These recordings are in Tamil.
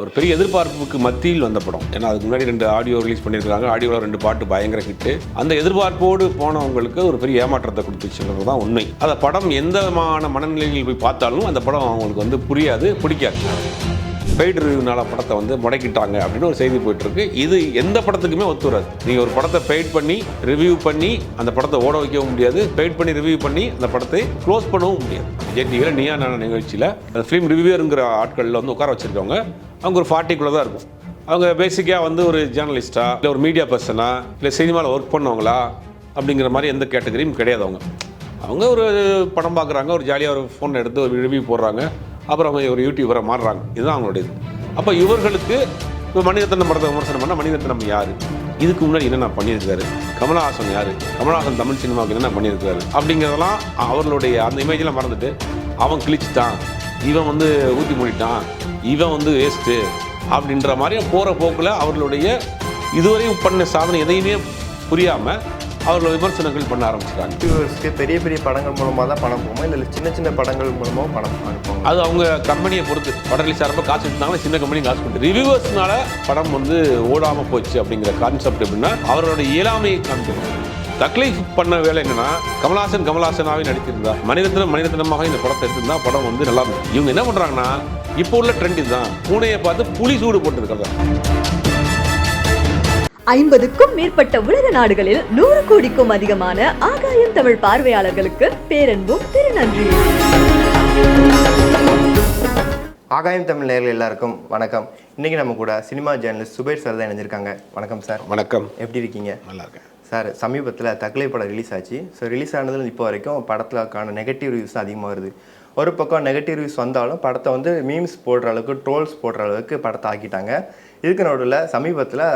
ஒரு பெரிய எதிர்பார்ப்புக்கு மத்தியில் வந்த படம். ஏன்னா அதுக்கு முன்னாடி 2 ஆடியோ ரிலீஸ் பண்ணியிருக்காங்க. ஆடியோவில் 2 பாட்டு பயங்கர ஹிட்டு. அந்த எதிர்பார்ப்போடு போனவங்களுக்கு ஒரு பெரிய ஏமாற்றத்தை கொடுத்துச்சுன்றது தான் உண்மை. அந்த படம் எந்த விதமான மனநிலையில் போய் பார்த்தாலும் அந்த படம் அவங்களுக்கு வந்து புரியாது, பிடிக்காது. பெய்டு ரிவ்யூனால படத்தை வந்து முடக்கிட்டாங்க அப்படின்னு ஒரு செய்தி போயிட்டு இருக்கு. இது எந்த படத்துக்குமே ஒத்து வராது. நீங்கள் ஒரு படத்தை பெய்ட் பண்ணி ரிவ்யூ பண்ணி அந்த படத்தை ஓட வைக்கவும் முடியாது, பெய்ட் பண்ணி ரிவ்யூ பண்ணி அந்த படத்தை க்ளோஸ் பண்ணவும் முடியாது. விஜய் டிவியில் நீயா நானா நிகழ்ச்சியில் அந்த ஃபிலிம் ரிவ்யூங்கிற ஆட்களில் வந்து உட்கார வச்சிருக்கவங்க அவங்க ஒரு 40 தான் இருக்கும். அவங்க பேசிக்காக வந்து ஒரு ஜேர்னலிஸ்டா இல்லை ஒரு மீடியா பர்சனா இல்லை சினிமாவில் ஒர்க் பண்ணவங்களா அப்படிங்கிற மாதிரி எந்த கேட்டகரியும் கிடையாது. அவங்க ஒரு படம் பார்க்குறாங்க, ஒரு ஜாலியாக ஒரு ஃபோன் எடுத்து ஒரு ரிவ்யூ போடுறாங்க, அப்புறம் அவங்க ஒரு யூடியூபரை மாறுறாங்க. இதுதான் அவங்களுடைய இது. அப்போ இவர்களுக்கு இப்போ மணிரத்னம் படத்தை விமர்சனம் பண்ணால் மணிரத்னம் யார், இதுக்கு முன்னாடி என்னென்ன பண்ணியிருக்காரு, கமலஹாசன் யார், கமலஹாசன் தமிழ் சினிமாவுக்கு என்னென்ன பண்ணியிருக்காரு அப்படிங்கிறதெல்லாம் அவர்களுடைய அந்த இமேஜெலாம் மறந்துட்டு அவன் கிழிச்சிட்டான், இவன் வந்து ஊற்றி மூடிட்டான், இவன் வந்து வேஸ்ட்டு அப்படின்ற மாதிரி போகிற போக்கில் அவர்களுடைய இதுவரையும் பண்ண சாதனை எதையுமே புரியாமல் அவர்கள் விமர்சனங்கள் பண்ண ஆரம்பிச்சிட்டாங்க. பெரிய பெரிய படங்கள் மூலமாக தான் பணம் போகுமா இல்லை சின்ன சின்ன படங்கள் மூலமாக பணம் அனுப்புவாங்க? அது அவங்க கம்பெனியை பொறுத்து. படம் ரிலீஸ் ஆகிறப்ப காசு எடுத்தாங்கன்னா சின்ன கம்பெனி காசு கொடுத்து ரிவ்யூவர்ஸ்னால படம் வந்து ஓடாமல் போச்சு அப்படிங்கிற கான்செப்ட் எப்படின்னா அவரோட இயலாமையை காமிக்கணும். தக்லீஃப் பண்ண வேலை என்னன்னா கமலஹாசனாவே நடிச்சிருந்தா, மணிரத்னமாக இந்த படத்தை எடுத்திருந்தா படம் வந்து நல்லா இருக்கும். இவங்க என்ன பண்றாங்கன்னா இப்போ உள்ள ட்ரெண்ட் இதுதான், பூனையை பார்த்து புலி சூடு போட்டுருக்கிறதா. 50க்கும் மேற்பட்ட உலக நாடுகளில் 100 கோடிக்கும் அதிகமான ஆகாயம் தமிழ் பார்வையாளர்களுக்கு பேரன்பும் திருநன்றியும். ஆகாயம் தமிழ் நேயர்கள் எல்லாருக்கும் வணக்கம். இன்னைக்கு நம்ம கூட சினிமா ஜேர்னலிஸ்ட் சுபைர் சார் தான் இணைஞ்சிருக்காங்க. வணக்கம் சார். வணக்கம். எப்படி இருக்கீங்க? நல்லா இருக்கேன் சார். சமீபத்தில் தக்லை படம் ரிலீஸ் ஆச்சு. ஸோ ரிலீஸ் ஆனதுல இப்போ வரைக்கும் படத்துக்கான நெகட்டிவ் ரிவ்யூஸ் தான் அதிகமாக வருது. ஒரு பக்கம் நெகட்டிவ் ரிவ்யூஸ் வந்தாலும் படத்தை வந்து மீம்ஸ் போடுற அளவுக்கு, ட்ரோல்ஸ் போடுற அளவுக்கு படத்தை ஆக்கிட்டாங்க. இதுக்கு நடுவில் சமீபத்தில்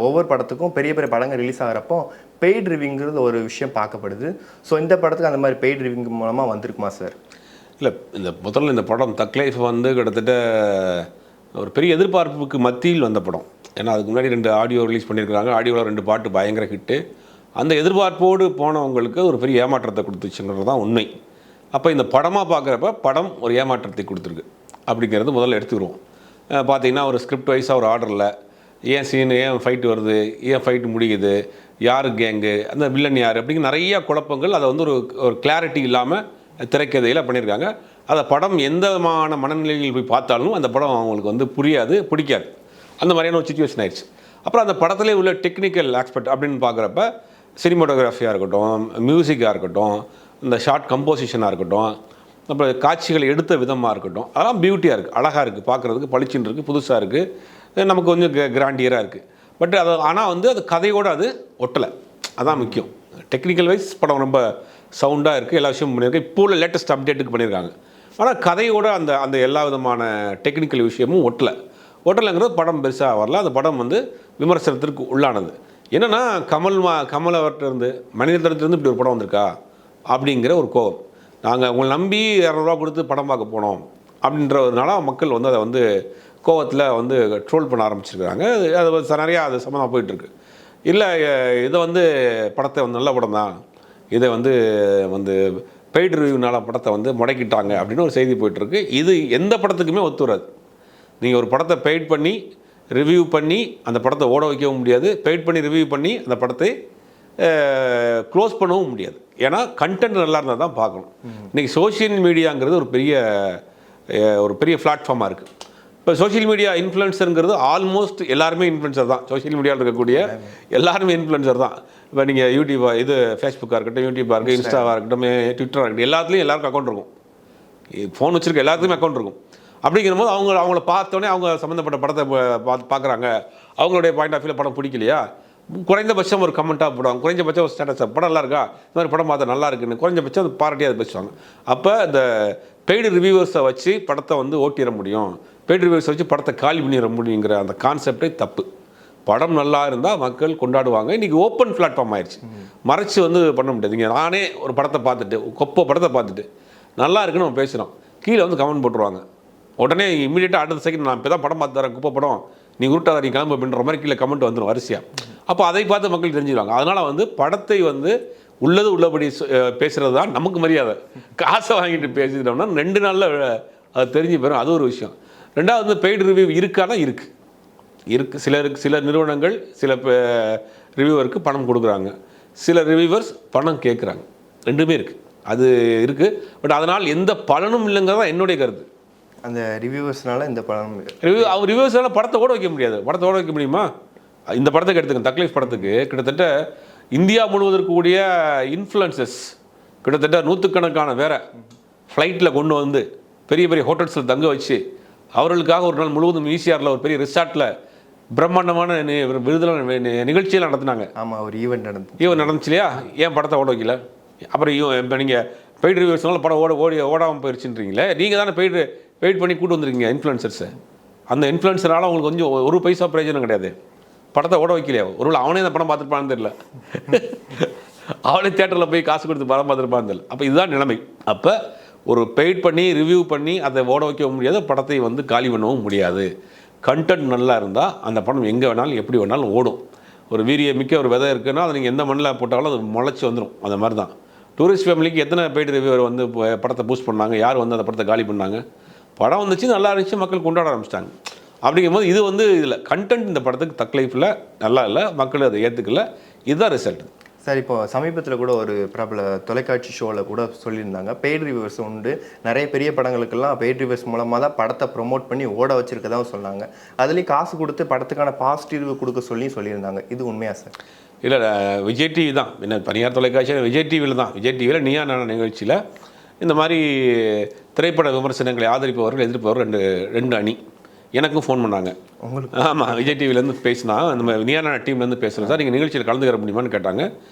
ஒவ்வொரு படத்துக்கும் பெரிய பெரிய படங்கள் ரிலீஸ் ஆகிறப்போ பெய்ட் ரிவ்யூங்கிறது ஒரு விஷயம் பார்க்கப்படுது. ஸோ இந்த படத்துக்கு அந்த மாதிரி பெய்ட் ரிவ்யூ மூலமாக வந்திருக்குமா சார்? இல்லை, முதல்ல இந்த படம் தக்லைஃப் வந்து கிட்டத்தட்ட ஒரு பெரிய எதிர்பார்ப்புக்கு மத்தியில் வந்த படம். ஏன்னா அதுக்கு முன்னாடி 2 ஆடியோ ரிலீஸ் பண்ணியிருக்காங்க. ஆடியோவில் 2 பாட்டு பயங்கர ஹிட்டு. அந்த எதிர்பார்ப்போடு போனவங்களுக்கு ஒரு பெரிய ஏமாற்றத்தை கொடுத்துச்சுங்கிறது தான் உண்மை. அப்போ இந்த படமாக பார்க்குறப்ப படம் ஒரு ஏமாற்றத்தை கொடுத்துருக்கு அப்படிங்கிறது முதல்ல எடுத்துக்கிறோம். பார்த்திங்கன்னா ஒரு ஸ்கிரிப்ட் வைஸாக ஒரு ஆர்டரில் ஏன் சீனு, ஏன் ஃபைட்டு வருது, ஏன் ஃபைட்டு முடியுது, யார் கேங்கு, அந்த வில்லன் யார் அப்படிங்கிற நிறையா குழப்பங்கள். அதை வந்து ஒரு கிளாரிட்டி இல்லாமல் திரைக்கதையில் பண்ணியிருக்காங்க. அதை படம் எந்த விதமான மனநிலையில் போய் பார்த்தாலும் அந்த படம் அவங்களுக்கு வந்து புரியாது, பிடிக்காது. அந்த மாதிரியான ஒரு சுச்சுவேஷன் ஆயிடுச்சு. அப்புறம் அந்த படத்திலே உள்ள டெக்னிக்கல் ஆஸ்பெக்ட் அப்படின்னு பார்க்குறப்ப சினிமோட்டோகிராஃபியாக இருக்கட்டும், மியூசிக்காக இருக்கட்டும், இந்த ஷார்ட் கம்போசிஷனாக இருக்கட்டும், அப்புறம் காட்சிகள் எடுத்த விதமாக இருக்கட்டும், அதெல்லாம் பியூட்டியாக இருக்குது, அழகாக இருக்குது, பார்க்குறதுக்கு பளிச்சுன்னு இருக்குது, புதுசாக இருக்குது, நமக்கு கொஞ்சம் கிராண்டியராக இருக்குது. பட் அது ஆனால் வந்து அது கதையோடு அது ஒட்டலை. அதான் முக்கியம். டெக்னிக்கல் வைஸ் படம் ரொம்ப சவுண்டாக இருக்குது, எல்லா விஷயமும் பண்ணியிருக்கு. இப்போ உள்ள லேட்டஸ்ட் அப்டேட்டுக்கு பண்ணியிருக்காங்க. ஆனால் கதையோட அந்த எல்லா விதமான டெக்னிக்கல் விஷயமும் ஒட்டலைங்கிறது படம் பெருசாக வரல. அந்த படம் வந்து விமர்சனத்திற்கு உள்ளானது. என்னென்னா கமல் அவர்கிட்டருந்து மணிரத்னத்திலேருந்து இப்படி ஒரு படம் வந்திருக்கா அப்படிங்கிற ஒரு கோபம். நாங்கள் உங்களை நம்பி 200 ரூபா கொடுத்து படம் பார்க்க போனோம் அப்படின்றதுனால மக்கள் வந்து அதை வந்து கோவத்தில் வந்து ட்ரோல் பண்ண ஆரம்பிச்சிருக்காங்க. அது நிறையா அது சம்மந்தமாக போயிட்டுருக்கு. இல்லை, இதை வந்து படத்தை வந்து நல்ல படம் தான், இதை வந்து பெய்டு ரிவ்யூனால படத்தை வந்து முடக்கிட்டாங்க அப்படின்னு ஒரு செய்தி போயிட்டுருக்கு. இது எந்த படத்துக்குமே ஒத்து வராது. நீங்கள் ஒரு படத்தை பெய்ட் பண்ணி ரிவ்யூ பண்ணி அந்த படத்தை ஓட வைக்கவும் முடியாது, பெய்ட் பண்ணி ரிவ்யூ பண்ணி அந்த படத்தை க்ளோஸ் பண்ணவும் முடியாது. ஏன்னா கண்டென்ட் நல்லா இருந்தால் தான் பார்க்கணும். இன்றைக்கி சோஷியல் மீடியாங்கிறது ஒரு பெரிய பிளாட்ஃபார்மாக இருக்குது. இப்போ சோஷியல் மீடியா இன்ஃப்ளூயன்ஸருங்கிறது ஆல்மோஸ்ட் எல்லாருமே இன்ஃப்ளூயன்சர் தான். சோஷியல் மீடியாவில் இருக்கக்கூடிய எல்லாருமே இன்ஃப்ளூயன்சர் தான். இப்போ நீங்கள் யூடியூபாக ஃபேஸ்புக்காக இருக்கட்டும், யூடியூபாக இருக்கட்டும், இன்ஸ்டாவாக இருக்கட்டும், ட்விட்டராக இருக்கட்டும், எல்லாத்துலேயும் எல்லாருக்கும் அக்கௌண்ட் இருக்கும். ஃபோன் வச்சுருக்க எல்லாத்துக்குமே அக்கௌண்ட் இருக்கும். அப்படிங்கிறபோது அவங்கள பார்த்தோன்னே அவங்க சம்மந்தப்பட்ட படத்தை பார்க்குறாங்க. அவங்களுடைய பாயிண்ட் ஆஃப் வியூவில் படம் பிடிக்கலையா, குறைந்தபட்சம் ஒரு கமெண்ட்டாக போடுவாங்க, குறைஞ்சபட்சம் ஒரு ஸ்டேட்டஸாக படம் நல்லா இருக்கா, இந்த மாதிரி படம் பார்த்தா நல்லா இருக்குன்னு குறைஞ்சபட்சம் அது பாராட்டியாக அதை பேசுவாங்க. அப்போ இந்த பெய்டு ரிவ்யூவர்ஸை வச்சு படத்தை வந்து ஓட்டிட முடியும், பெய்டு ரிவ்யூவர்ஸை வச்சு படத்தை காலி பண்ணிட முடியுங்கிற அந்த கான்செப்டே தப்பு. படம் நல்லா இருந்தால் மக்கள் கொண்டாடுவாங்க. இன்றைக்கி ஓப்பன் பிளாட்ஃபார்ம் ஆயிடுச்சு. மறைச்சி வந்து பண்ண முடியாது. இங்கே நானே ஒரு படத்தை பார்த்துட்டு, படத்தை பார்த்துட்டு நல்லா இருக்குன்னு நம்ம பேசுகிறோம், கீழே வந்து கமெண்ட் போட்டுருவாங்க. உடனே இமீடியட்டாக அடுத்த செகண்ட் நான் இப்போ தான் படம் பார்த்து தரேன், குப்பை படம், நீ உருட்டாத, நீ கிளம்பு அப்படின்ற மாதிரி கீழே கமெண்ட் வந்துடும் வரிசையாக. அப்போ அதை பார்த்து மக்கள் தெரிஞ்சுக்குவாங்க. அதனால் வந்து படத்தை வந்து உள்ளபடி பேசுகிறது தான் நமக்கு மரியாதை. காசை வாங்கிட்டு பேசிட்டோம்னா 2 நாளில் அது தெரிஞ்சு போயிடும். அது ஒரு விஷயம். ரெண்டாவது வந்து பெய்டு ரிவ்யூ இருக்கானா இருக்குது சில நிறுவனங்கள் சில ரிவ்யூவருக்கு பணம் கொடுக்குறாங்க, சில ரிவ்யூவர்ஸ் பணம் கேட்குறாங்க, ரெண்டுமே இருக்குது. அது இருக்குது. பட் அதனால் எந்த பலனும் இல்லைங்கிறது தான் என்னுடைய கருத்து. அந்த ரிவ்யூவர்ஸ்னால இந்த படம் ரிவ்யூவர்ஸ்னால படத்தை ஓட வைக்க முடியாது. படத்தை ஓட வைக்க முடியுமா? இந்த படத்துக்கு எடுத்துக்க, தக்லைஃப் படத்துக்கு கிட்டத்தட்ட இந்தியா முழுவதற்கு கூடிய இன்ஃப்ளூயன்சஸ் கிட்டத்தட்ட 100கணக்கான வேற ஃப்ளைட்டில் கொண்டு வந்து பெரிய பெரிய ஹோட்டல்ஸில் தங்க வச்சு அவர்களுக்காக ஒரு நாள் முழுவதும் ஈசிஆரில் ஒரு பெரிய ரிசார்ட்டில் பிரம்மாண்டமான விருதுல நிகழ்ச்சியெல்லாம் நடத்தினாங்க. ஆமாம், ஒரு ஈவெண்ட் நடந்துச்சு இல்லையா? ஏன் படத்தை ஓட வைக்கல? அப்புறம் இப்போ நீங்கள் பெய்டு ரிவ்யூஸ்னால படம் ஓடாமல் போயிடுச்சுன்றீங்களே. நீங்கள் தானே பெய்ட் பண்ணி கூட்டு வந்திருக்கீங்க இன்ஃப்ளூயன்சர்ஸை. அந்த இன்ஃப்ளூயன்சரால் அவங்களுக்கு கொஞ்சம் ஒரு பைசா பிரயோஜனம் கிடையாது. படத்தை ஓட வைக்கலையா? ஒருவேளை அவனே அந்த படம் பார்த்துருப்பான்னு தெரியல. அவனே தியேட்டரில் போய் காசு கொடுத்து படம் பார்த்துருப்பான்னு தெரியல. அப்போ இதுதான் நிலைமை. அப்போ ஒரு பெய்ட் பண்ணி ரிவ்யூ பண்ணி அதை ஓட வைக்கவும் முடியாது, படத்தை வந்து காலி பண்ணவும் முடியாது. கண்டென்ட் நல்லா இருந்தால் அந்த படம் எங்கே வேணாலும் எப்படி வேணாலும் ஓடும். ஒரு வீரியமிக்க ஒரு விதை இருக்குன்னா அதை நீங்கள் எந்த மண்ணில் போட்டாலும் அது முளைச்சி வந்துடும். அந்த மாதிரி தான் டூரிஸ்ட் ஃபேமிலிக்கு எத்தனை பெய்டு ரிவ்யூவர் வந்து படத்தை பூஸ்ட் பண்ணாங்க, யார் வந்து அந்த படத்தை காலி பண்ணாங்க? படம் வந்துச்சு, நல்லா இருந்துச்சு, மக்கள் கொண்டாட ஆரம்பிச்சிட்டாங்க. அப்படிங்கும்போது இது வந்து இதில் கண்டென்ட் இந்த படத்துக்கு தக்லைஃபில் நல்லா இல்லை, மக்கள் அதை ஏற்றுக்கல. இதுதான் ரிசல்ட். சார், இப்போ சமீபத்தில் கூட ஒரு பிரபல தொலைக்காட்சி ஷோவில் கூட சொல்லியிருந்தாங்க, பெய்ட் ரிவ்யூவர்ஸ் உண்டு, நிறைய பெரிய படங்களுக்கெல்லாம் பெய்ட் ரிவ்யூவர்ஸ் மூலமாக தான் படத்தை ப்ரொமோட் பண்ணி ஓட வச்சிருக்கதான் சொன்னாங்க. அதுலேயும் காசு கொடுத்து படத்துக்கான பாசிட்டிவ் ரிவ்யூ கொடுக்க சொல்லியிருந்தாங்க. இது உண்மையா சார்? இல்லை, விஜய் டிவி தான், என்ன தனியார் தொலைக்காட்சியில் விஜய் டிவியில் தான், விஜய் டிவியில் நீயா நானா நிகழ்ச்சியில் இந்த மாதிரி திரைப்பட விமர்சனங்களை ஆதரிப்பவர்கள் எதிர்ப்பவர்கள் ரெண்டு அணி எனக்கும் ஃபோன் பண்ணாங்க. உங்களுக்கு? ஆமாம், விஜய் டிவிலேருந்து பேசினா நம்ம நீயான டீம்லேருந்து பேசுகிறேன் சார், நீங்கள் நிகழ்ச்சியில் கலந்துக்கிற முடியுமான்னு கேட்டாங்க.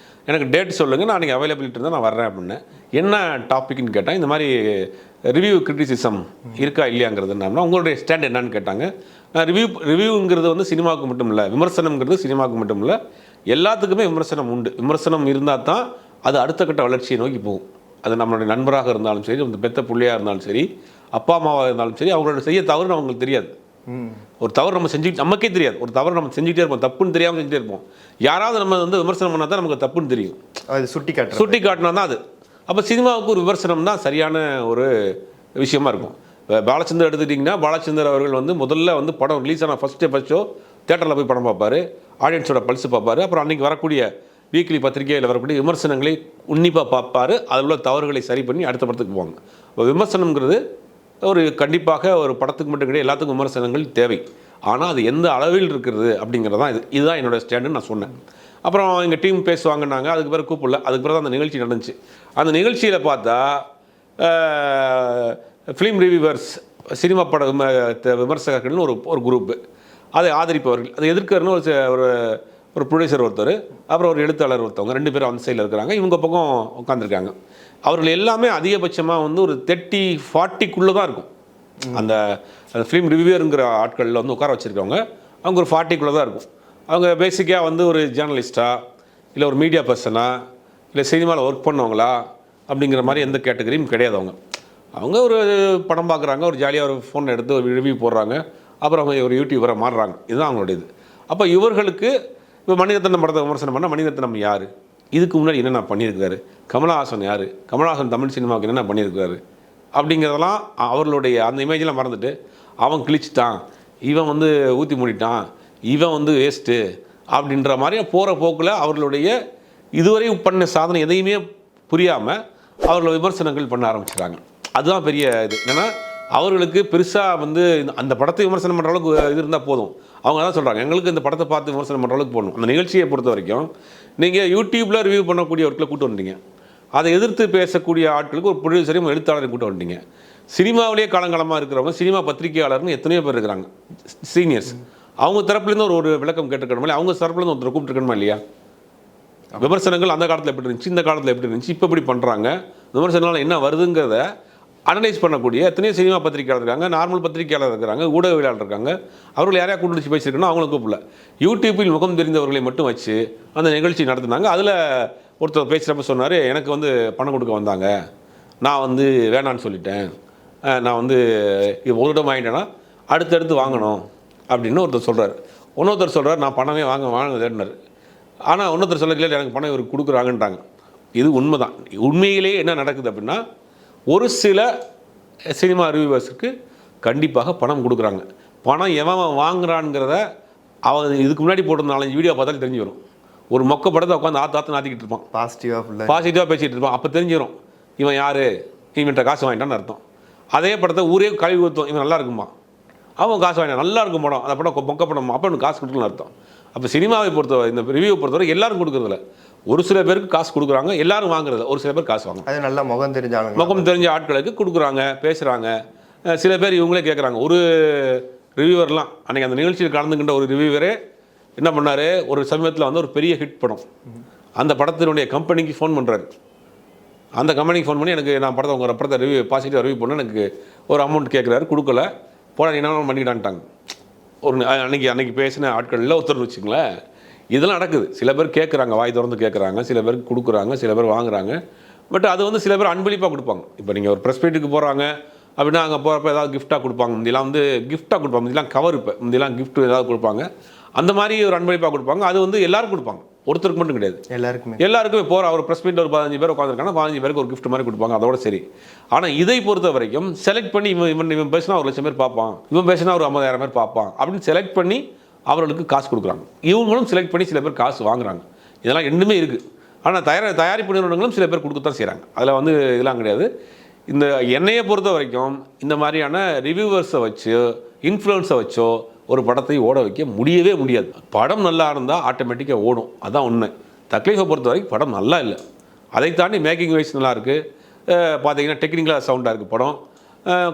எனக்கு டேட் சொல்லுங்கள், நான் நீங்கள் அவைலபிலிட்டி இருந்தால் நான் வர்றேன் அப்படின்னேன். என்ன டாபிக்னு கேட்டேன். இந்த மாதிரி ரிவ்யூ கிரிட்டிசிசம் இருக்கா இல்லையாங்கிறதுனா உங்களுடைய ஸ்டாண்ட் என்னன்னு கேட்டாங்க. ரிவ்யூங்கிறது வந்து சினிமாவுக்கு மட்டும் இல்லை, விமர்சனம்ங்கிறது சினிமாவுக்கு மட்டும் இல்லை, எல்லாத்துக்குமே விமர்சனம் உண்டு. விமர்சனம் இருந்தால் தான் அது அடுத்த கட்ட வளர்ச்சியை நோக்கி போகும். அது நம்மளுடைய நண்பராக இருந்தாலும் சரி, அந்த பெத்த பிள்ளையாக இருந்தாலும் சரி, அப்பா அம்மாவாக இருந்தாலும் சரி, அவங்களோட செய்ய தவறுன்னு அவங்களுக்கு தெரியாது. ஒரு தவறு நம்ம நமக்கே தெரியாது. ஒரு தவறு நம்ம செஞ்சுக்கிட்டே இருப்போம், தப்புன்னு தெரியாமல் செஞ்சுட்டே இருப்போம். யாராவது நம்ம வந்து விமர்சனம் பண்ணால் தான் நமக்கு தப்புன்னு தெரியும். அது சுட்டி காட்டினா தான் அது. அப்போ சினிமாவுக்கு ஒரு விமர்சனம் தான் சரியான ஒரு விஷயமா இருக்கும். பாலச்சந்தர் எடுத்துக்கிட்டிங்கன்னா, பாலச்சந்தர் அவர்கள் வந்து முதல்ல வந்து படம் ரிலீஸ் ஆனால் ஃபஸ்ட்டோ தேட்டரில் போய் படம் பார்ப்பார், ஆடியன்ஸோட பல்ஸ் பார்ப்பார். அப்புறம் அன்றைக்கி வரக்கூடிய வீக்லி பத்திரிகையில் வரக்கூடிய விமர்சனங்களை உன்னிப்பாக பார்ப்பார். அதில் உள்ள தவறுகளை சரி பண்ணி அடுத்த படத்துக்கு போவாங்க. இப்போ விமர்சனங்கிறது ஒரு கண்டிப்பாக ஒரு படத்துக்கு மட்டும் கிடையாது, எல்லாத்துக்கும் விமர்சனங்கள் தேவை. ஆனால் அது எந்த அளவில் இருக்கிறது அப்படிங்கிறது தான் இதுதான் என்னோடய ஸ்டாண்டுன்னு நான் சொன்னேன். அப்புறம் எங்கள் டீம் பேசுவாங்கன்னாங்க. அதுக்கு பிறகு கூப்பிடல. அதுக்கு பிறகு அந்த நிகழ்ச்சி நடந்துச்சு. அந்த நிகழ்ச்சியில் பார்த்தா ஃபிலிம் ரிவ்யூவர்ஸ், சினிமா பட விமர்சகர்கள்னு ஒரு குரூப்பு, அதை ஆதரிப்பவர்கள், அதை எதிர்க்கிறன்னு ஒரு ப்ரொடியூசர் ஒருத்தர், அப்புறம் ஒரு எழுத்தாளர் ஒருத்தவங்க, 2 பேரும் அந்த சைடில் இருக்கிறாங்க, இவங்க பக்கம் உட்காந்துருக்காங்க. அவர்கள் எல்லாமே அதிகபட்சமாக வந்து ஒரு 30-40க்குள்ளே தான் இருக்கும். அந்த ஃபிலிம் ரிவ்யூவருங்கிற ஆட்களில் வந்து உட்கார வச்சுருக்கவங்க, அவங்க ஒரு 40க்குள்ளே தான் இருக்கும். அவங்க பேசிக்காக வந்து ஒரு ஜேர்னலிஸ்ட்டா, இல்லை ஒரு மீடியா பர்சனா, இல்லை சினிமாவில் ஒர்க் பண்ணவங்களா அப்படிங்கிற மாதிரி எந்த கேட்டகரியும் கிடையாது. அவங்க ஒரு படம் பார்க்குறாங்க, ஒரு ஜாலியாக ஒரு ஃபோன் எடுத்து ஒரு ரிவ்யூ போடுறாங்க, அப்புறம் அவங்க ஒரு யூடியூபரை மாறுறாங்க. இதுதான் அவங்களுடைய இது. அப்போ இவர்களுக்கு இப்போ மணிரத்னம் படத்தை விமர்சனம் பண்ணால் மணிரத்னம் யார், இதுக்கு முன்னாடி என்னென்ன பண்ணியிருக்காரு, கமலஹாசன் யார், கமலஹாசன் தமிழ் சினிமாவுக்கு என்னென்ன பண்ணியிருக்காரு அப்படிங்கிறதெல்லாம் அவர்களுடைய அந்த இமேஜெலாம் மறந்துட்டு, அவன் கிழிச்சிட்டான், இவன் வந்து ஊற்றி மூடிட்டான், இவன் வந்து வேஸ்ட்டு அப்படின்ற மாதிரி போகிற போக்கில் அவர்களுடைய இதுவரை பண்ண சாதனை எதையுமே புரியாமல் அவர்கள் விமர்சனங்கள் பண்ண ஆரம்பிச்சிட்டாங்க. அதுதான் பெரிய இது. என்னென்னா அவர்களுக்கு பெருசாக வந்து அந்த படத்தை விமர்சனம் பண்ணுற அளவுக்கு இது இருந்தால் போதும். அவங்க தான் சொல்கிறாங்க, எங்களுக்கு இந்த படத்தை பார்த்து விமர்சனம் பண்ணுற அளவுக்கு போகணும். அந்த நிகழ்ச்சியை பொறுத்த வரைக்கும் நீங்கள் யூடியூப்பில் ரிவ்யூ பண்ணக்கூடியவர்களை கூட்டு வந்துட்டீங்க, அதை எதிர்த்து பேசக்கூடிய ஆட்களுக்கு ஒரு ப்ரொடியூசரையும் எழுத்தாளரையும் கூட்டு வந்துட்டீங்க. சினிமாவிலேயே காலங்காலமாக இருக்கிறவங்க சினிமா பத்திரிகையாளர்னு எத்தனையோ பேர் இருக்கிறாங்க, சீனியர்ஸ். அவங்க தரப்புலேருந்து ஒரு விளக்கம் கேட்டுக்கணுமா, அவங்க தரப்புலேருந்து ஒருத்தர் கூப்பிட்டுருக்கணுமா இல்லையா? விமர்சனங்கள் அந்த காலத்தில் எப்படி இருந்துச்சு, இந்த காலத்தில் எப்படி இருந்துச்சு, இப்போ எப்படி பண்ணுறாங்க, விமர்சனங்கள் என்ன வருதுங்கிறத அனலைஸ் பண்ணக்கூடிய எத்தனையோ சினிமா பத்திரிகையாளர் இருக்காங்க, நார்மல் பத்திரிகையாளர் இருக்கிறாங்க, ஊடகவியலாளர் இருக்காங்க. அவர்கள் யாரையா கூப்பிட்டு பேசியிருக்கணும், அவங்களும் கூப்பிடல. யூடியூப்பில் முகம் தெரிந்தவர்களை மட்டும் வச்சு அந்த நிகழ்ச்சி நடத்தினாங்க. அதில் ஒருத்தர் பேசுகிறப்ப சொன்னார், எனக்கு வந்து பணம் கொடுக்க வந்தாங்க, நான் வந்து வேணான்னு சொல்லிட்டேன், நான் வந்து ஒரு இடம் வாங்கிட்டேன்னா அடுத்தடுத்து வாங்கணும் அப்படின்னு ஒருத்தர் சொல்கிறார். இன்னொருத்தர் சொல்கிறார், நான் பணமே வாங்குதேன்னார். ஆனால் இன்னொருத்தர் சொல்ல இல்லை, எனக்கு பணம் இவருக்கு கொடுக்குறாங்கன்றாங்க. இது உண்மை தான். உண்மையிலேயே என்ன நடக்குது அப்படின்னா, ஒரு சில சினிமா ரிவ்யூவர்ஸுக்கு கண்டிப்பாக பணம் கொடுக்குறாங்க. பணம் எவன் வாங்குறான்ங்கிறத அவன் இதுக்கு முன்னாடி போட்டு 4-5 வீடியோ பார்த்தாலும் தெரிஞ்சு வரும். ஒரு மொக்க படத்தை உட்காந்து ஆற்று நாத்திக்கிட்டு இருப்பான், பாசிட்டிவாக பேசிகிட்டு இருப்பான். அப்போ தெரிஞ்சிடும் இவன் யார், இவன்கிட்ட காசு வாங்கிட்டான்னு அர்த்தம். அதே படத்தை ஊரே கழுவி ஊற்றும், இவன் நல்லா இருக்குமா, அவன் காசு வாங்கிட்டான், நல்லா இருக்கும் படம், அந்த படம் மொக்க படம், அப்போ அவனுக்கு காசு கொடுக்கணும்னு அர்த்தம். அப்போ சினிமாவை பொறுத்தவரை, இந்த ரிவ்யூவை பொறுத்தவரை எல்லாரும் கொடுக்குறதில்ல. ஒரு சில பேருக்கு காசு கொடுக்குறாங்க, எல்லாரும் வாங்குறதில்ல. ஒரு சில பேர் காசு வாங்க, அது நல்லா முகம் தெரிஞ்ச ஆட்களுக்கு கொடுக்குறாங்க, பேசுகிறாங்க. சில பேர் இவங்களே கேட்குறாங்க. ஒரு ரிவ்யூவர்லாம் அன்றைக்கி அந்த நிகழ்ச்சியில் கலந்துக்கிட்ட ஒரு ரிவ்யூவரே என்ன பண்ணார், ஒரு சமயத்தில் வந்து ஒரு பெரிய ஹிட் படம், அந்த படத்தினுடைய கம்பெனிக்கு ஃபோன் பண்ணுறாரு. அந்த கம்பெனிக்கு ஃபோன் பண்ணி எனக்கு நான் படத்தை உங்கள் படத்தை ரிவ்யூ பாசிட்டிவாக ரிவ்யூ பண்ண எனக்கு ஒரு அமௌண்ட் கேட்குறாரு, கொடுக்கல, போட என்ன பண்ணிக்கிட்டான்ட்டாங்க. ஒரு அன்னைக்கு பேசின ஆட்களில் ஒருத்தர் வச்சுங்களேன். இதெல்லாம் நடக்குது. சில பேர் கேட்குறாங்க, வாய் திறந்து கேட்குறாங்க, சில பேருக்கு கொடுக்குறாங்க, சில பேர் வாங்குறாங்க. பட் அது வந்து சில பேர் அன்பளிப்பாக கொடுப்பாங்க. இப்போ நீங்கள் ஒரு ப்ரெஸ் மீட்டுக்கு போகிறாங்க அப்படின்னா அங்கே போகிறப்ப ஏதாவது கிஃப்ட்டாக கொடுப்பாங்க. முந்திலாம் வந்து கிஃப்ட்டாக கொடுப்பாங்க, முந்திலாம் கவர், இப்போ முந்திலாம் கிஃப்ட் ஏதாவது கொடுப்பாங்க. அந்த மாதிரி ஒரு அன்பளிப்பாக கொடுப்பாங்க. அது வந்து எல்லாருக்கும் கொடுப்பாங்க, ஒருத்தருக்கு மட்டும் கிடையாது, எல்லாருக்குமே. போகிற ஒரு ப்ரெஸ் மீட்டில் ஒரு 15 பேர் உட்காந்துருக்காங்க, 15 பேருக்கு ஒரு கிஃப்ட் மாதிரி கொடுப்பாங்க, அதோட சரி. ஆனால் இதை பொறுத்த வரைக்கும் செலக்ட் பண்ணி இவன் பேசினா 1,00,000 பேர் பார்ப்பான், இவன் பேசினா ஒரு 50,000 பேர் பார்ப்பான் அப்படின்னு செலக்ட் பண்ணி அவர்களுக்கு காசு கொடுக்குறாங்க. இவங்களும் செலக்ட் பண்ணி சில பேர் காசு வாங்குறாங்க. இதெல்லாம் ரெண்டுமே இருக்குது. ஆனால் தயாரிப்பு நிறுவனங்களும் சில பேர் கொடுக்கத்தான் செய்கிறாங்க. அதில் வந்து இதெல்லாம் கிடையாது. இந்த எண்ணெயை பொறுத்த வரைக்கும் இந்த மாதிரியான ரிவ்யூவர்ஸை வச்சு, இன்ஃப்ளூயன்ஸை வச்சோ ஒரு படத்தை ஓட வைக்க முடியவே முடியாது. படம் நல்லா இருந்தால் ஆட்டோமேட்டிக்காக ஓடும், அதுதான் உண்மை. தக்லீஃபை பொறுத்த வரைக்கும் படம் நல்லா இல்லை. அதை தாண்டி மேக்கிங் வைஸ் நல்லா இருக்குது. பார்த்தீங்கன்னா டெக்னிக்கலாக சவுண்டாக இருக்குது படம்.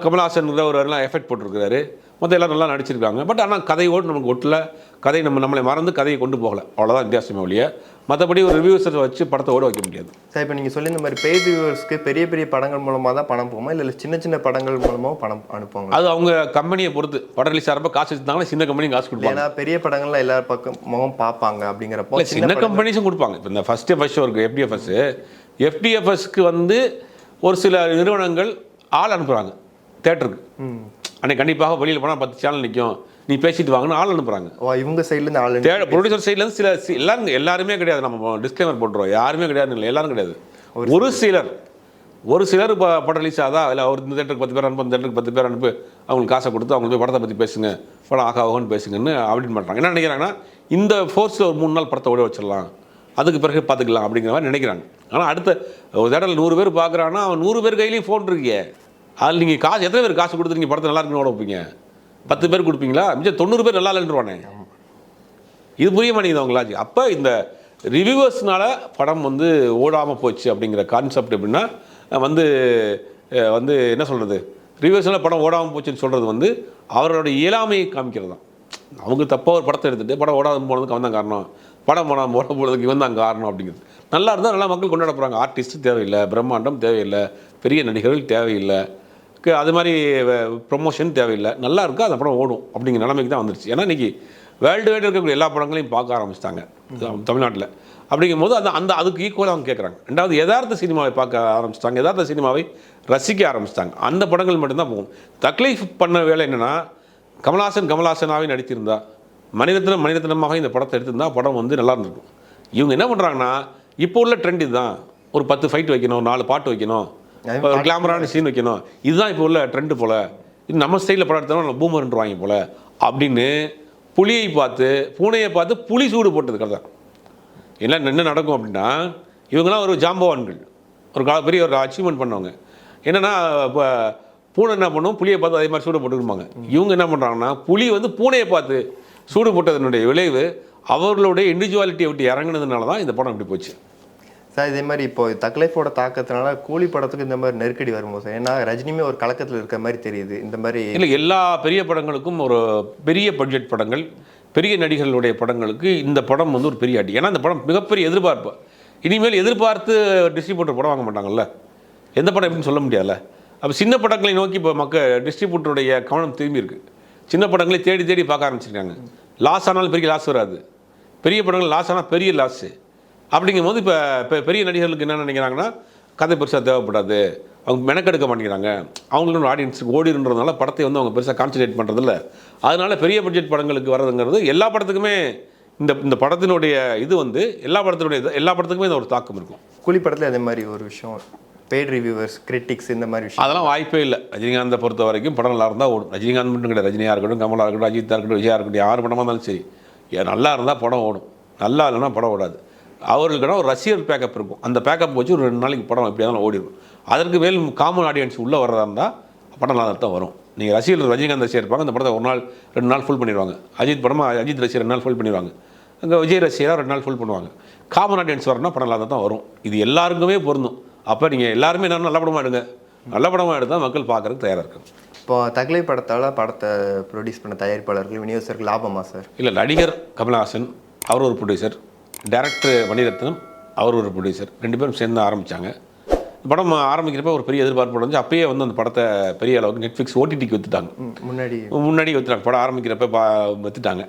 கமல்ஹாசன்கிற ஒரு எல்லாம் எஃபெக்ட் போட்டிருக்கிறாரு. மற்ற எல்லாம் நல்லா நடிச்சிருக்காங்க. பட் ஆனால் கதையோடு நமக்கு ஒட்டல. கதை நம்மளை மறந்து கதையை கொண்டு போகலை, அவ்வளோதான் வித்தியாசமே ஒழிய. மற்றபடி ஒரு ரிவ்யூஸை வச்சு படத்தை ஓட வைக்க முடியாது. சார், இப்போ நீங்கள் சொல்லி இந்த மாதிரி பெய்ட் ரிவ்யூவர்ஸ்க்கு பெரிய பெரிய படங்கள் மூலமாக தான் பணம் போகுமா, இல்லை சின்ன சின்ன படங்கள் மூலமாக பணம் அனுப்புவாங்க? அது அவங்க கம்பெனியை பொறுத்து. படம் ரிலீஸ் ஆகிறப்ப காசு வச்சுருந்தாங்கன்னா சின்ன கம்பெனி காசு கொடுப்பாங்க. ஏன்னா பெரிய படங்கள்லாம் எல்லாரும் பக்கம் முகம் பார்ப்பாங்க அப்படிங்கிறப்போ சின்ன கம்பெனிஸும் கொடுப்பாங்க. இப்போ இந்த ஃபஸ்ட்டு இருக்குது எஃப்டிஎஃப்எஸ்க்கு வந்து ஒரு சில நிறுவனங்கள் ஆள் அனுப்புகிறாங்க தேட்டருக்கு. அன்றைக்கி கண்டிப்பாக வெளியில் போனால் 10 சேனல் நிற்கும், நீ பேசிட்டு வாங்கன்னு ஆள் அனுப்புகிறாங்க. இவங்க சைட்லேருந்து ஆள், ப்ரொடியூசர் சைட்லேருந்து எல்லாருமே கிடையாது. நம்ம டிஸ்க்ளைமர் போட்டுருவோம், யாருமே கிடையாது, இல்லை எல்லாரும் கிடையாது. ஒரு சிலர் இப்போ படம் ரிலீஸ் ஆகுதா, இல்லை ஒரு இந்த தேட்டருக்கு 10 பேர் அனுப்பு, இந்த தேட்டருக்கு 10 பேர் அனுப்பு, அவங்களுக்கு காசை கொடுத்து அவங்களுக்கு போய் படத்தை பற்றி பேசுங்க, படம் ஆகான்னு பேசுங்கன்னு அப்படின்னு பண்ணுறாங்க. என்ன நினைக்கிறாங்கன்னா, இந்த ஃபோர்ஸில் ஒரு 3 நாள் படத்தை ஓட வச்சிடலாம், அதுக்கு பிறகு பார்த்துக்கலாம் அப்படிங்கிற மாதிரி நினைக்கிறாங்க. ஆனால் அடுத்த ஒரு தேட்டரில் 100 பேர் பார்க்குறான்னா அவன் 100 பேர் கையிலையும் ஃபோன் இருக்கே. அதில் நீங்கள் காசு எத்தனை பேர் காசு கொடுத்து நீங்கள் படத்தை நல்லா இருக்குன்னு ஓட வைப்பீங்க? 10 பேர் கொடுப்பீங்களா? மிச்சம் 90 பேர் நல்லா இல்லைன்றுவானே. இது புரிய மாட்டேங்குது அவங்களாச்சு. அப்போ இந்த ரிவ்யூவர்ஸ்னால படம் வந்து ஓடாமல் போச்சு அப்படிங்கிற கான்செப்ட் எப்படின்னா வந்து என்ன சொல்கிறது, ரிவ்யூவர்ஸ்னால படம் ஓடாமல் போச்சுன்னு சொல்கிறது வந்து அவரோட இயலாமையை காமிக்கிறது தான். அவங்க தப்பாக ஒரு படத்தை எடுத்துகிட்டு படம் ஓடாமல் போனதுக்கு அவன் தான் காரணம், படம் ஓட போகிறதுக்கு இவன் தான் காரணம் அப்படிங்கிறது. நல்லா இருந்தால் நல்லா மக்கள் கொண்டாட போகிறாங்க. ஆர்டிஸ்ட்டு தேவையில்லை, பிரம்மாண்டம் தேவையில்லை, பெரிய நடிகர்கள் தேவையில்லை, அது மாதிரி ப்ரொமோஷன் தேவையில்லை, நல்லா இருக்குது அந்த படம் ஓடும் அப்படிங்கிற நிலைமைக்கு தான் வந்துருச்சு. ஏன்னா இன்றைக்கி வேர்ல்டு வைடு இருக்கக்கூடிய எல்லா படங்களையும் பார்க்க ஆரம்பிச்சிட்டாங்க தமிழ்நாட்டில். அப்படிங்கும் போது அதுக்கு ஈக்குவலாக அவங்க கேட்குறாங்க. ரெண்டாவது யதார்த்த சினிமாவை பார்க்க ஆரம்பிச்சிட்டாங்க, யதார்த்த சினிமாவை ரசிக்க ஆரம்பிச்சிட்டாங்க. அந்த படங்கள் மட்டும்தான் போகும். தக்லீஃப் பண்ண வேலை என்னென்னா, கமல்ஹாசனாகவே நடித்திருந்தா, மணிரத்னமாக இந்த படத்தை எடுத்திருந்தா படம் வந்து நல்லா இருந்திருக்கும். இவங்க என்ன பண்ணுறாங்கன்னா, இப்போ உள்ள ட்ரெண்ட் இதுதான், ஒரு 10 ஃபைட் வைக்கணும், 4 பாட்டு வைக்கணும், ஒரு கிளாமரான சீன் வைக்கணும், இதுதான் இப்போ உள்ள ட்ரெண்டு போல், இது நம்ம ஸ்டைலில் படம் எடுத்தோம்னா பூமர்ன்ட்டு வாங்கி போல் அப்படின்னு புலியை பார்த்து பூனையை பார்த்து புலி சூடு போட்டது கதை. என்ன நடக்கும் அப்படின்னா, இவங்கெல்லாம் ஒரு ஜாம்பவான்கள், பெரிய ஒரு அச்சீவ்மெண்ட் பண்ணவங்க. என்னென்னா இப்போ பூனை என்ன பண்ணும், புளியை பார்த்து அதே மாதிரி சூடு போட்டுருப்பாங்க. இவங்க என்ன பண்ணுறாங்கன்னா, புலி வந்து பூனையை பார்த்து சூடு போட்டதனுடைய விளைவு அவர்களுடைய இண்டிவிஜுவாலிட்டியை விட்டு இறங்குனதுனால தான் இந்த படம் இப்படி போச்சு. சார், இதே மாதிரி இப்போ தக்லைஃபோட தாக்கத்தினால கூலி படத்துக்கு இந்த மாதிரி நெருக்கடி வரும்போது சார், ஏன்னா ரஜினியுமே ஒரு கலக்கத்தில் இருக்கிற மாதிரி தெரியுது. இந்த மாதிரி இல்லை, எல்லா பெரிய படங்களுக்கும் ஒரு பெரிய பட்ஜெட் படங்கள், பெரிய நடிகர்களுடைய படங்களுக்கு இந்த படம் வந்து ஒரு பெரிய அடி. ஏன்னா இந்த படம் மிகப்பெரிய எதிர்பார்ப்பு. இனிமேல் எதிர்பார்த்து டிஸ்ட்ரிபியூட்டர் படம் வாங்க மாட்டாங்கல்ல, எந்த படம் எப்படின்னு சொல்ல முடியாதுல்ல. அப்போ சின்ன படங்களை நோக்கி இப்போ டிஸ்ட்ரிபியூட்டருடைய கவனம் திரும்பி இருக்குது. சின்ன படங்களை தேடி பார்க்க ஆரம்பிச்சிருக்காங்க. லாஸ் ஆனாலும் பெரிய லாஸ் வராது, பெரிய படங்கள் லாஸ் ஆனால் பெரிய லாஸு. அப்படிங்கும்போது இப்போ பெரிய நடிகர்களுக்கு என்ன நினைக்கிறாங்கன்னா, கதை பெருசாக தேவைப்படாது, அவங்க மெனக்கெடுக்க மாட்டேங்கிறாங்க, அவங்களோட ஆடியன்ஸுக்கு ஓடின்றதுனால படத்தை வந்து அவங்க பெருசாக கான்சன்ட்ரேட் பண்ணுறதில்ல. அதனால பெரிய பட்ஜெட் படங்களுக்கு வர்றதுங்கிறது எல்லா படத்துக்குமே இந்த படத்தினுடைய இது வந்து எல்லா படத்துக்குமே இந்த ஒரு தாக்கம் இருக்கும். கூலி படத்தில் அதே மாதிரி ஒரு விஷயம் பெய்ட் ரிவ்யூவர்ஸ், கிரிட்டிக்ஸ் இந்த மாதிரி விஷயம்? அதெல்லாம் வாய்ப்பே இல்லை. ரஜினிகாந்தை பொறுத்த வரைக்கும் படம் நல்லா இருந்தால் ஓடும். ரஜினிகாந்த் மட்டும் கிடையாது, ரஜினியாக இருக்கட்டும், கமலாக இருக்கட்டும், அஜித்தாக இருக்கட்டும், விஜயா இருக்கட்டும், யார் படமாக இருந்தாலும் சரி, நல்லா இருந்தால் படம் ஓடும், நல்லா இல்லைன்னா படம் ஓடாது. அவர்களுக்கான ஒரு ரசிகர் பேக்கப் இருக்கும். அந்த பேக்கப் வச்சு ஒரு 2 நாளைக்கு படம் எப்படி இருந்தாலும் ஓடிடும். அதற்கு மேல் காமன் ஆடியன்ஸ் உள்ளே வர்றதா இருந்தால் படம் நல்லா தான் வரும். நீங்கள் ரசிகர்கள் ரஜினிகாந்த் ரசிகர் இருப்பாங்க, அந்த படத்தை 1 நாள் 2 நாள் ஃபுல் பண்ணிடுவாங்க. அஜித் படமாக அஜித் ரசிகர் 2 நாள் ஃபுல் பண்ணிடுவாங்க. அங்கே விஜய் ரசிகராக 2 நாள் ஃபுல் பண்ணுவாங்க. காமன் ஆடியன்ஸ் வரணும்னா படம் நல்லா தான் வரும். இது எல்லாருக்குமே பொருந்தும். அப்போ நீங்கள் எல்லாருமே என்ன நல்ல படமாக எடுங்க, நல்ல படமாக எடுத்தால் மக்கள் பார்க்குறதுக்கு தயாராக இருக்கும். இப்போ தக்லை படத்தால் படத்தை ப்ரொடியூஸ் பண்ண தயாரிப்பாளர்கள், விநியோகஸ்தருக்கு லாபமா சார்? இல்லை, நடிகர் கமல்ஹாசன் அவர் ஒரு ப்ரொடியூசர், டைரக்டர் மணிரத்னம் அவர் ஒரு ப்ரொடியூசர், 2 பேரும் சேர்ந்து ஆரம்பித்தாங்க. படம் ஆரம்பிக்கிறப்ப ஒரு பெரிய எதிர்பார்ப்பு வந்து அப்பயே வந்து அந்த படத்தை பெரிய அளவுக்கு நெட்ஃப்ளிக்ஸ் ஓடிடிக்கு விற்றுட்டாங்க. முன்னாடி விற்றுட்டாங்க. படம் ஆரம்பிக்கிறப்ப விற்றுட்டாங்க.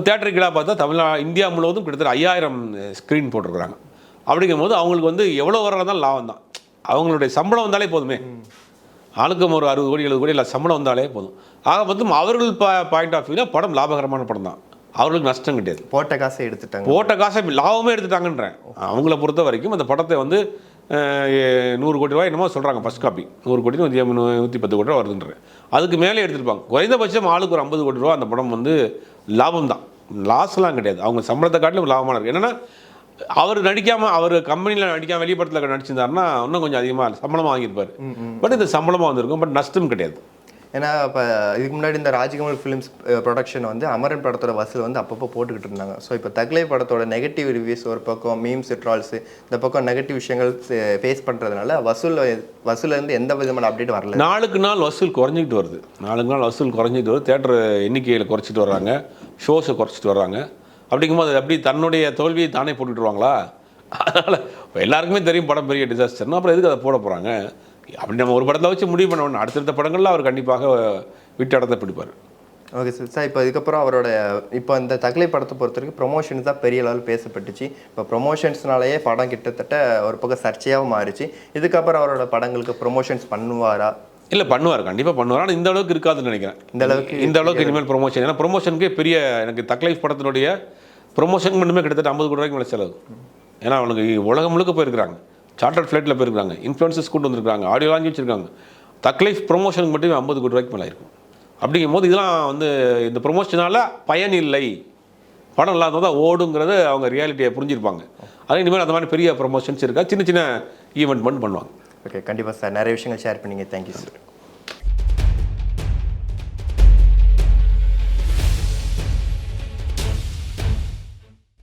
தேட்டருக்கெல்லாம் பார்த்தா இந்தியா முழுவதும் கிட்டத்தட்ட 5000 ஸ்க்ரீன் போட்டிருக்கிறாங்க. அப்படிங்கும்போது அவங்களுக்கு வந்து எவ்வளோ வர்றதான் லாபம் தான். அவங்களுடைய சம்பளம் வந்தாலே போதுமே, ஆளுக்கும் ஒரு 60 கோடி 70 கோடி இல்லை சம்பளம் வந்தாலே போதும். ஆக மொத்தம் அவர்கள் பாயிண்ட் ஆஃப் வியூவில் படம் லாபகரமான படம் தான். அவர்களுக்கு நஷ்டம் கிடையாது. போட்ட காசை எடுத்துட்டாங்க, போட்ட காசை லாபமே எடுத்துட்டாங்கன்றேன். அவங்கள பொறுத்த வரைக்கும் அந்த படத்தை வந்து 100 கோடி ரூபாய் என்னமோ சொல்கிறாங்க, ஃபஸ்ட் காப்பி 100 கோடி 110 கோடி ரூபா வருதுன்றேன். அதுக்கு மேலே எடுத்துருப்பாங்க. குறைந்தபட்சம் ஆளுக்கு ஒரு 50 கோடி ரூபா அந்த படம் வந்து லாபம் தான், லாஸ்லாம் கிடையாது. அவங்க சம்பளத்தை காட்டிலும் லாபமான இருக்குது. என்னென்னா அவர் நடிக்காமல், அவர் கம்பெனியில் நடிக்காமல் வெளி படத்தில் நடிச்சிருந்தாருன்னா இன்னும் கொஞ்சம் அதிகமாக சம்பளமாக வாங்கியிருப்பார். பட் இந்த சம்பளமாக வந்திருக்கும், பட் நஷ்டம் கிடையாது. ஏன்னா இப்போ இதுக்கு முன்னாடி இந்த ராஜ்கமல் ஃபிலிம்ஸ் ப்ரொடக்ஷன் வந்து அமரன் படத்தோட வசூல் வந்து அப்பப்போ போட்டுக்கிட்டு இருந்தாங்க. ஸோ இப்போ தக்லை படத்தோட நெகட்டிவ் ரிவ்யூஸ் ஒரு பக்கம், மீம்ஸ், ட்ரால்ஸு, இந்த பக்கம் நெகட்டிவ் விஷயங்கள் ஃபேஸ் பண்ணுறதுனால வசூலேருந்து எந்த விதமான அப்டேட் வரல. நாளுக்கு நாள் வசூல் குறைஞ்சிக்கிட்டு வருது. நாளுக்கு நாள் வசூல் குறைஞ்சிட்டு வருது. தேட்டர் எண்ணிக்கையில் குறைச்சிட்டு வர்றாங்க, ஷோஸை குறைச்சிட்டு வர்றாங்க. அப்படிங்கும்போது அப்படி தன்னுடைய தோல்வியை தானே போட்டுக்கிட்டுருவாங்களா? அதனால் எல்லாருக்குமே தெரியும் படம் பெரிய டிசாஸ்டர்னு, அப்புறம் எதுக்கு அதை போட போகிறாங்க? அப்படி நம்ம ஒரு படத்தை வச்சு முடிவு பண்ண வேணும். அடுத்தடுத்த படங்களில் அவர் கண்டிப்பாக விட்டு இடத்தை பிடிப்பார். Okay sir. இப்போ இதுக்கப்புறம் அவரோட இப்போ இந்த தக்லை படத்தை பொறுத்த வரைக்கும் ப்ரொமோஷன்ஸ் தான் பெரிய அளவில் பேசப்பட்டுச்சு. இப்போ ப்ரொமோஷன்ஸ்னாலேயே படம் கிட்டத்தட்ட ஒரு பக்கம் சர்ச்சையாக மாறிச்சு. இதுக்கப்புறம் அவரோட படங்களுக்கு ப்ரொமோஷன்ஸ் பண்ணுவாரா? இல்லை, பண்ணுவார், கண்டிப்பாக பண்ணுவார். ஆனால் இந்த அளவுக்கு இருக்காதுன்னு நினைக்கிறேன். இந்த அளவுக்கு இனிமேல் ப்ரொமோஷன், ஏன்னா ப்ரொமோஷனுக்கே பெரிய எனக்கு தக்லை படத்தினுடைய ப்ரொமோஷன் மட்டுமே கிட்டத்தட்ட 50 கோடி ரூபாய்க்கு மேலே செலவு. ஏன்னா அவனுக்கு உலகம் முழுக்க போயிருக்கிறாங்க, சார்ட்டர் ஃப்ளைட்டில் போயிருக்காங்க, இன்ஃப்ளூயன்சஸ் கொண்டு வந்திருக்காங்க, ஆடியோ வாங்கி வச்சுருக்காங்க. தக்லை ப்ரொமோஷனுக்கு மட்டுமே 50 கோடி ரூபாய்க்கு மேலே இருக்கும். அப்படிங்கும்போது இதெல்லாம் வந்து இந்த ப்ரொமோஷனால் பயன் இல்லை, படம் இல்லாத தான் ஓடுங்கிறது அவங்க ரியாலிட்டியை புரிஞ்சிருப்பாங்க. அதே இனிமேல் அந்த மாதிரி பெரிய ப்ரொமோஷன்ஸ் இருக்கா, சின்ன சின்ன ஈவெண்ட் மட்டும் பண்ணுவாங்க. ஓகே, கண்டிப்பாக சார். நிறைய விஷயங்கள் ஷேர் பண்ணிங்க. Thank you sir.